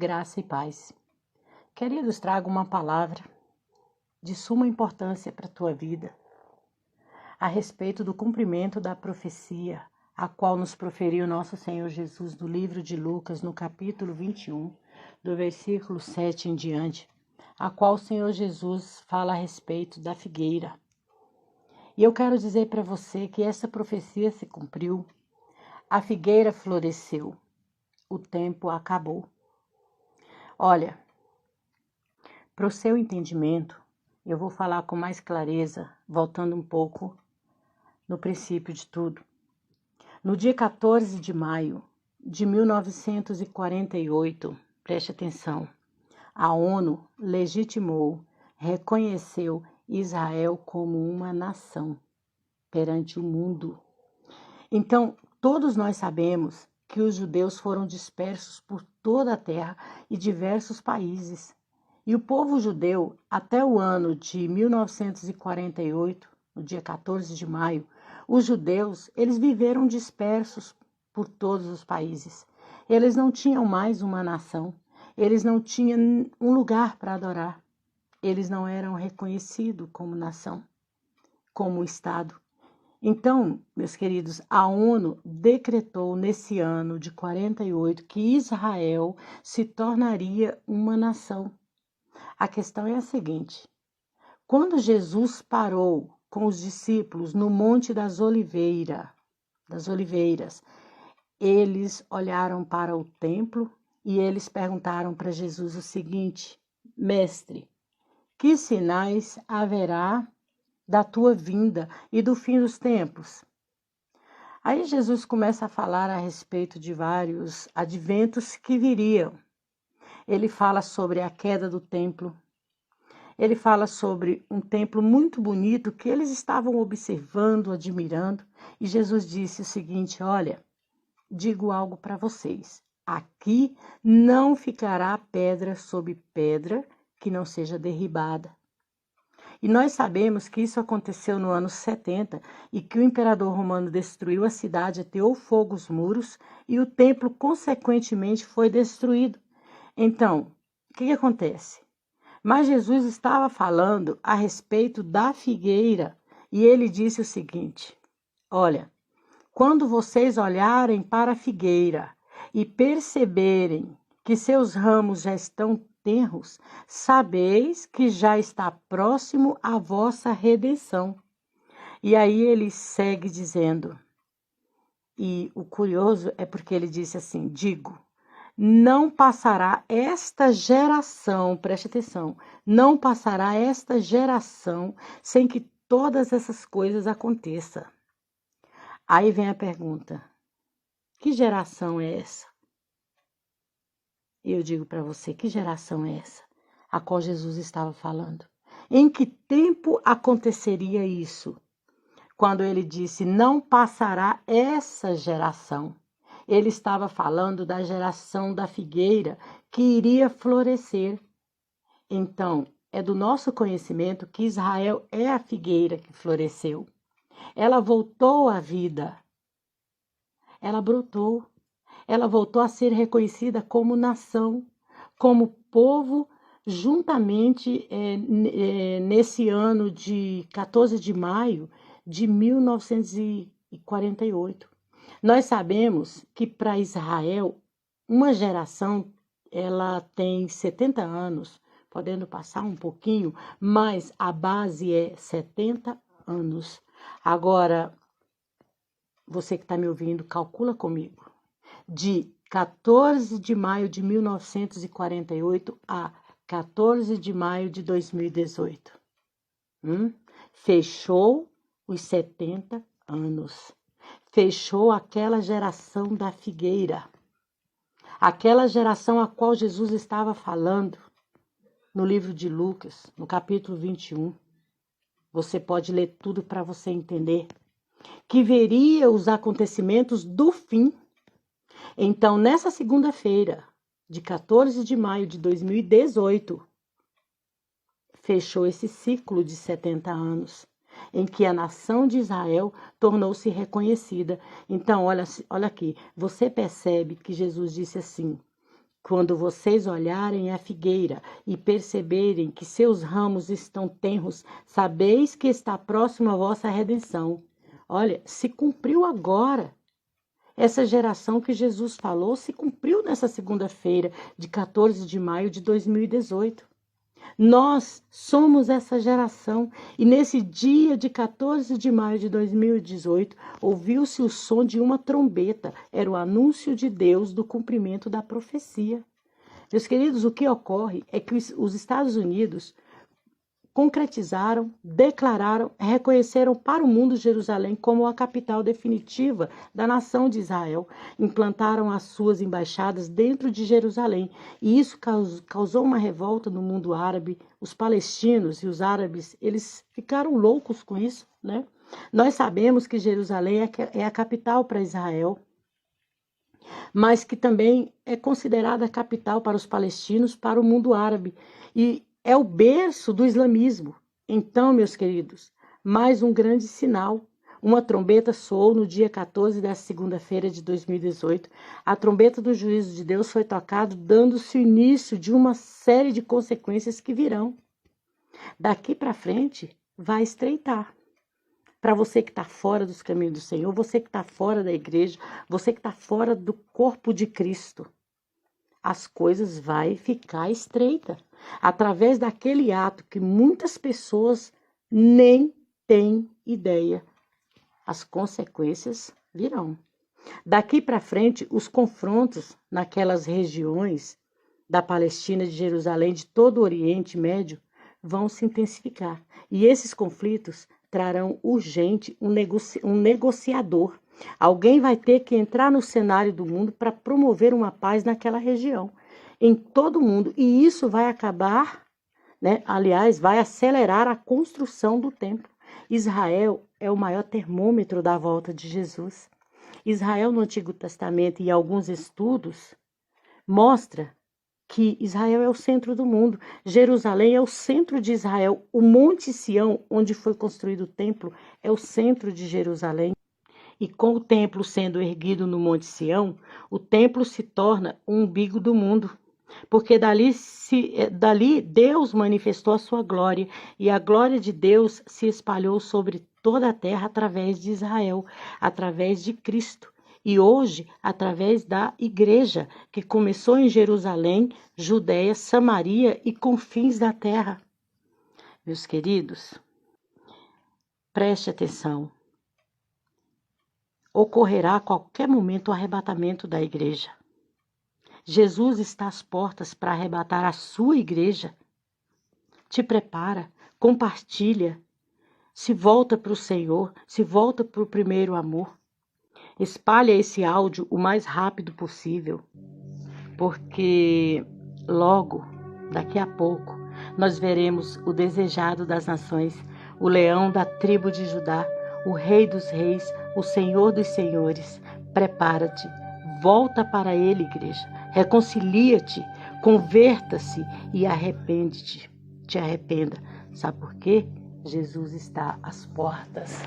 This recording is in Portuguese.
Graça e paz. Queridos, trago uma palavra de suma importância para a tua vida, a respeito do cumprimento da profecia, a qual nos proferiu nosso Senhor Jesus no livro de Lucas, no capítulo 21, do versículo 7 em diante, a qual o Senhor Jesus fala a respeito da figueira. E eu quero dizer para você que essa profecia se cumpriu, a figueira floresceu, o tempo acabou. Olha, para o seu entendimento, eu vou falar com mais clareza, voltando um pouco no princípio de tudo. No dia 14 de maio de 1948, preste atenção, a ONU legitimou, reconheceu Israel como uma nação perante o mundo. Então, todos nós sabemos que os judeus foram dispersos por toda a terra e diversos países. E o povo judeu, até o ano de 1948, no dia 14 de maio, os judeus, eles viveram dispersos por todos os países. Eles não tinham mais uma nação, eles não tinham um lugar para adorar. Eles não eram reconhecidos como nação, como Estado. Então, meus queridos, a ONU decretou nesse ano de 48 que Israel se tornaria uma nação. A questão é a seguinte: quando Jesus parou com os discípulos no Monte das Oliveiras, eles olharam para o templo e eles perguntaram para Jesus o seguinte: Mestre, que sinais haverá da tua vinda e do fim dos tempos? Aí Jesus começa a falar a respeito de vários adventos que viriam. Ele fala sobre a queda do templo. Ele fala sobre um templo muito bonito que eles estavam observando, admirando. E Jesus disse o seguinte: olha, digo algo para vocês. Aqui não ficará pedra sobre pedra que não seja derribada. E nós sabemos que isso aconteceu no ano 70 e que o imperador romano destruiu a cidade, ateou fogo os muros e o templo, consequentemente, foi destruído. Então, o que acontece? Mas Jesus estava falando a respeito da figueira e ele disse o seguinte: olha, quando vocês olharem para a figueira e perceberem que seus ramos já estão tenros, sabeis que já está próximo a vossa redenção. E aí ele segue dizendo, e o curioso é porque ele disse assim: digo, não passará esta geração, preste atenção, não passará esta geração sem que todas essas coisas aconteçam. Aí vem a pergunta: que geração é essa? Eu digo para você, que geração é essa a qual Jesus estava falando? Em que tempo aconteceria isso? Quando ele disse, não passará essa geração. Ele estava falando da geração da figueira que iria florescer. Então, é do nosso conhecimento que Israel é a figueira que floresceu. Ela voltou à vida. Ela brotou. Ela voltou a ser reconhecida como nação, como povo, juntamente nesse ano de 14 de maio de 1948. Nós sabemos que para Israel, uma geração, ela tem 70 anos, podendo passar um pouquinho, mas a base é 70 anos. Agora, você que está me ouvindo, calcula comigo. De 14 de maio de 1948 a 14 de maio de 2018. Fechou os 70 anos. Fechou aquela geração da figueira. Aquela geração a qual Jesus estava falando no livro de Lucas, no capítulo 21. Você pode ler tudo para você entender. Que veria os acontecimentos do fim. Então, nessa segunda-feira, de 14 de maio de 2018, fechou esse ciclo de 70 anos, em que a nação de Israel tornou-se reconhecida. Então, olha aqui, você percebe que Jesus disse assim: Quando vocês olharem a figueira e perceberem que seus ramos estão tenros, sabeis que está próximo a vossa redenção. Olha, se cumpriu agora. Essa geração que Jesus falou se cumpriu nessa segunda-feira, de 14 de maio de 2018. Nós somos essa geração e nesse dia de 14 de maio de 2018 ouviu-se o som de uma trombeta. Era o anúncio de Deus do cumprimento da profecia. Meus queridos, o que ocorre é que os Estados Unidos concretizaram, declararam, reconheceram para o mundo Jerusalém como a capital definitiva da nação de Israel. Implantaram as suas embaixadas dentro de Jerusalém e isso causou uma revolta no mundo árabe. Os palestinos e os árabes, eles ficaram loucos com isso, né? Nós sabemos que Jerusalém é a capital para Israel, mas que também é considerada a capital para os palestinos, para o mundo árabe. E é o berço do islamismo. Então, meus queridos, mais um grande sinal. Uma trombeta soou no dia 14 da segunda-feira de 2018. A trombeta do juízo de Deus foi tocada, dando-se o início de uma série de consequências que virão. Daqui para frente, vai estreitar. Para você que está fora dos caminhos do Senhor, você que está fora da igreja, você que está fora do corpo de Cristo, as coisas vão ficar estreitas. Através daquele ato que muitas pessoas nem têm ideia, as consequências virão. Daqui para frente, os confrontos naquelas regiões da Palestina, de Jerusalém, de todo o Oriente Médio, vão se intensificar. E esses conflitos trarão urgente um negociador. Alguém vai ter que entrar no cenário do mundo para promover uma paz naquela região, em todo o mundo. E isso vai acabar, né? Aliás, vai acelerar a construção do templo. Israel é o maior termômetro da volta de Jesus. Israel no Antigo Testamento e alguns estudos mostra que Israel é o centro do mundo. Jerusalém é o centro de Israel. O Monte Sião, onde foi construído o templo, é o centro de Jerusalém. E com o templo sendo erguido no Monte Sião, o templo se torna o umbigo do mundo. Porque dali Deus manifestou a sua glória, e a glória de Deus se espalhou sobre toda a terra através de Israel, através de Cristo. E hoje, através da igreja, que começou em Jerusalém, Judéia, Samaria e confins da terra. Meus queridos, preste atenção. Ocorrerá a qualquer momento o arrebatamento da igreja. Jesus está às portas para arrebatar a sua igreja. Te prepara, compartilha, se volta para o Senhor, se volta para o primeiro amor. Espalha esse áudio o mais rápido possível, porque logo, daqui a pouco, nós veremos o desejado das nações, o leão da tribo de Judá, o rei dos reis, o senhor dos senhores. Prepara-te, volta para ele, igreja, reconcilia-te, converta-se e arrepende-te, te arrependa. Sabe por quê? Jesus está às portas.